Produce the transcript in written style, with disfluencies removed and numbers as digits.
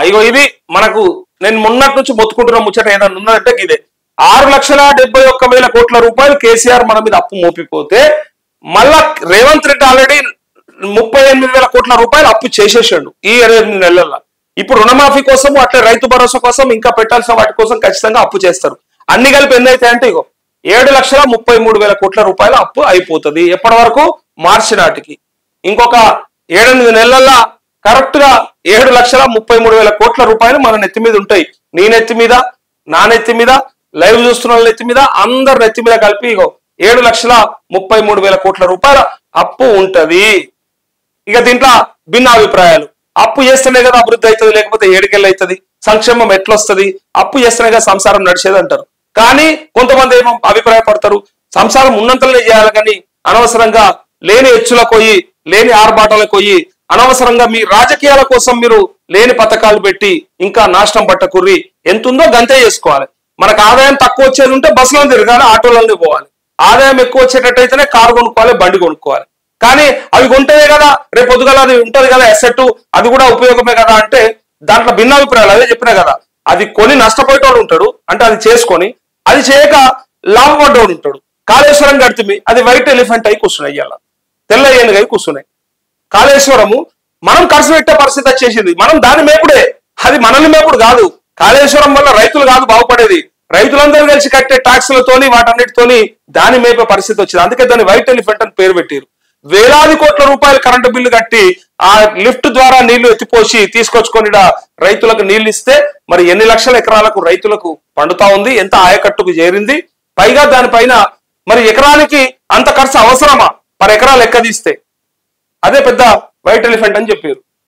ఇగో ఇది మనకు నేను మొన్నటి నుంచి మొత్తుకుంటున్న ముచ్చట ఏదన్నా ఉన్నదంటే ఇదే 6,71,000 కోట్ల రూపాయలు కేసీఆర్ మన మీద అప్పు మోపిపోతే మళ్ళా రేవంత్ రెడ్డి ఆల్రెడీ 38,000 కోట్ల రూపాయలు అప్పు చేసేసాడు ఈ 28 నెలల్లో. ఇప్పుడు రుణమాఫీ కోసం అట్లే రైతు భరోసా కోసం ఇంకా పెట్టాల్సిన వాటి కోసం ఖచ్చితంగా అప్పు చేస్తారు. అన్ని కలిపి ఎన్నైతే అంటే ఇగో 7,33,000 కోట్ల రూపాయల అప్పు అయిపోతుంది ఎప్పటి వరకు? మార్చి నాటికి. ఇంకొక 7-8 నెలల్లో కరెక్ట్ గా 7,33,000 కోట్ల రూపాయలు మన నెత్తి మీద ఉంటాయి. నీ నెత్తి మీద, నా నెత్తి మీద, లైవ్ చూస్తున్న వాళ్ళ నెత్తి మీద, అందరి నెత్తి మీద కలిపి ఇగో 7,33,000 కోట్ల రూపాయల అప్పు ఉంటది. ఇక దీంట్లో భిన్న అభిప్రాయాలు. అప్పు చేస్తేనే కదా అభివృద్ధి అవుతుంది, లేకపోతే ఏడుకెళ్ళి అవుతుంది, సంక్షేమం ఎట్లొస్తుంది, అప్పు చేస్తేనే కదా సంసారం నడిచేది అంటారు. కానీ కొంతమంది ఏమో అభిప్రాయపడతారు సంసారం ఉన్నంతలోనే చేయాలి, కానీ అనవసరంగా లేని హెచ్చులకు పోయి, లేని ఆర్భాటాలకు పోయి, అనవసరంగా మీ రాజకీయాల కోసం మీరు లేని పథకాలు పెట్టి ఇంకా నాశనం పట్టకుర్రి. ఎంతుందో గంతే చేసుకోవాలి. మనకు ఆదాయం తక్కువ వచ్చేది ఉంటే బస్సులో తిరగాలి, ఆటోలలో పోవాలి. ఆదాయం ఎక్కువ వచ్చేటట్టయితేనే కారు కొనుక్కోవాలి, బండి కొనుక్కోవాలి. కానీ అవి కొంటేనే కదా రేపు పొద్దుగల అది ఉంటది కదా ఎసెట్, అది కూడా ఉపయోగమే కదా అంటే దాంట్లో భిన్నాభిప్రాయాలు. అదే చెప్పినా కదా, అది కొని నష్టపోయేటోడు ఉంటాడు, అంటే అది చేసుకొని అది చేయక లాభపడ్డోడు ఉంటాడు. కాళేశ్వరం కడితే అది వైట్ ఎలిఫెంట్ అయి కూర్చున్నాయి, ఇవాళ తెల్ల ఏనుగు అయి కూర్చున్నాయి. కాళేశ్వరము మనం ఖర్చు పెట్టే పరిస్థితి వచ్చేసింది. మనం దాని మేపుడే, అది మనల్ని మేపుడు కాదు. కాళేశ్వరం వల్ల రైతులు కాదు బాగుపడేది, రైతులందరూ కలిసి కట్టే ట్యాక్సులతోని వాటన్నిటితోని దాని మేపే పరిస్థితి వచ్చింది. అందుకే దాన్ని వైట్ ఎలిఫెంట్ అని పేరు పెట్టారు. వేలాది కోట్ల రూపాయలు కరెంటు బిల్లు కట్టి ఆ లిఫ్ట్ ద్వారా నీళ్లు ఎత్తిపోసి తీసుకొచ్చుకొని రైతులకు నీళ్లు ఇస్తే మరి ఎన్ని లక్షల ఎకరాలకు రైతులకు పండుతా ఉంది, ఎంత ఆయకట్టుకు చేరింది. పైగా దానిపైన మరి ఎకరానికి అంత ఖర్చు అవసరమా? 10 ఎకరాలు లెక్క తీస్తే అదే పెద్ద వైట్ ఎలిఫెంట్ అని చెప్పారు.